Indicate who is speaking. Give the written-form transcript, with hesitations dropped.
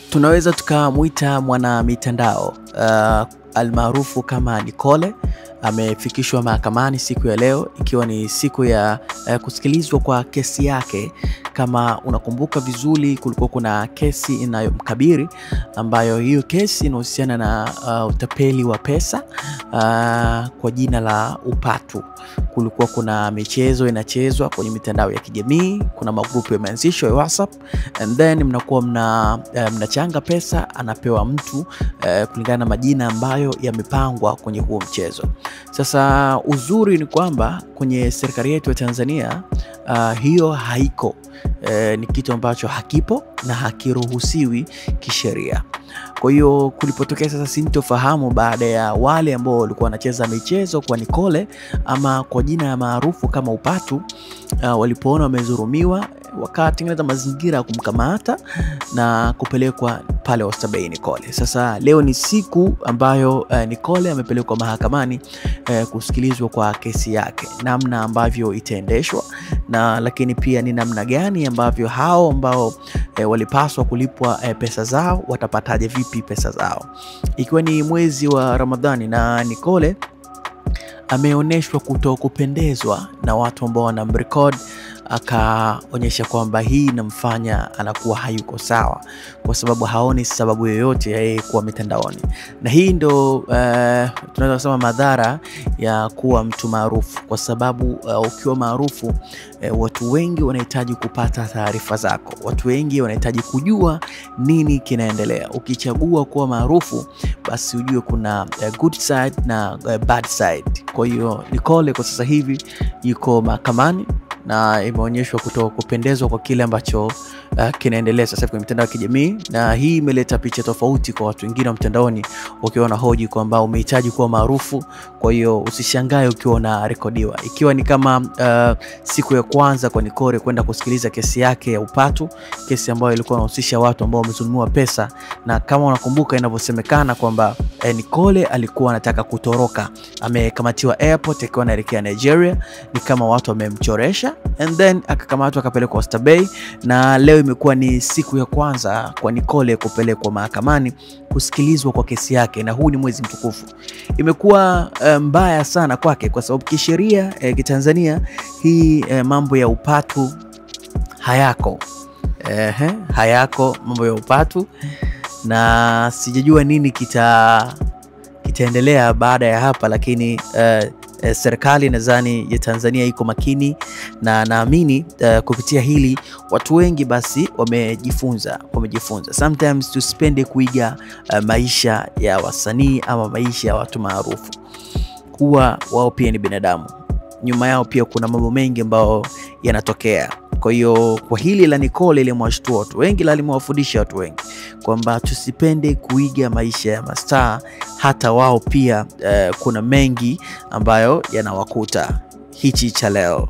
Speaker 1: Tunaweza tukamuita mwana mitandao almaarufu kama Nicole. Amefikishwa mahakamani siku ya leo, ikiwa ni siku ya kusikilizwa kwa kesi yake. Kama unakumbuka vizuri, kulikuwa kuna kesi inayomkabili, ambayo hiyo kesi inahusiana na utapeli wa pesa kwa jina la upatu. Kulikuwa kuna michezo inachezwa kwenye mitandao ya kijamii, kuna magrupu yameanzishwa ya WhatsApp, and then mnakuwa mnachanga pesa, anapewa mtu kulingana na majina ambayo yamepangwa kwenye huo mchezo. Sasa uzuri ni kwamba kwenye serikali yetu ya Tanzania hiyo haiko. Ni kitu ambacho hakipo na hakiruhusiwi kisheria. Kwa hiyo kulipotokea sasa sintofahamu baada ya wale ambao walikuwa wanacheza michezo kwa Nicole ama kwa jina ya maarufu kama upatu, walipoona wamezurumiwa, wakatengeneza mazingira ya kumkamata na kupelekwa pale Oysterbay Nicole. Sasa leo ni siku ambayo Nicole amepelekwa mahakamani kusikilizwa kwa kesi yake, namna ambavyo itaendeshwa, na lakini pia ni namna gani ambavyo hao ambao walipaswa kulipwa pesa zao watapataje vipi pesa zao, ikiwa ni mwezi wa Ramadhani. Na Nicole ameoneshwa kutokupendezwa na watu ambao wanamrecord, akaonyesha kwamba hii inamfanya anakuwa hayuko sawa, kwa sababu haoni sababu yoyote ya yeye kuwa mitandaoni. Na hii ndo tunaweza kusema madhara ya kuwa mtu maarufu, kwa sababu ukiwa maarufu watu wengi wanahitaji kupata taarifa zako, watu wengi wanahitaji kujua nini kinaendelea. Ukichagua kuwa maarufu, basi ujue kuna good side na bad side. Kwa hiyo Nicole kwa sasa hivi yuko mahakamani na imeonyeshwa kutokupendezwa kwa kile ambacho kinaendelea sasa kwenye mitandao ya kijamii, na hii imeleta picha tofauti kwa watu wengine wa mtandaoni, wakiona hoji kwamba umehitaji kuwa maarufu, kwa hiyo usishangae ukiona rekodiwa. Ikiwa ni kama siku ya kwanza kwa Nicole kwenda kusikiliza kesi yake ya upatu, kesi ambayo ilikuwa inahusisha watu ambao wamezulumiwa pesa. Na kama unakumbuka inavyosemekana kwamba Nicole alikuwa anataka kutoroka, amekamatiwa airport akiwa anaelekea Nigeria, ni kama watu wamemchoresha, and then akakamatwa akapelekwa Oysterbay. Na leo imekuwa ni siku ya kwanza kwa Nicole kupelekwa mahakamani kusikilizwa kwa kesi yake, na huu ni mwezi mtukufu. Imekuwa mbaya sana kwake, kwa sababu kisheria kitanzania hii mambo ya upatu hayako. Hayako mambo ya upatu, na sijajua nini kitaendelea baada ya hapa, lakini serikali nadhani ya Tanzania iko makini, na naamini kupitia hili watu wengi basi wamejifunza. Sometimes tusipende kuiga maisha ya wasanii ama maisha ya watu maarufu, kuwa wao pia ni binadamu, nyuma yao pia kuna mambo mengi ambayo yanatokea. Kwa hiyo kwa hili la Nicole limewashtua watu wengi, la limewafundisha watu wengi kwamba tusipende kuiga maisha ya mastaa, hata wao pia kuna mengi ambayo yanawakuta. Hichi cha leo.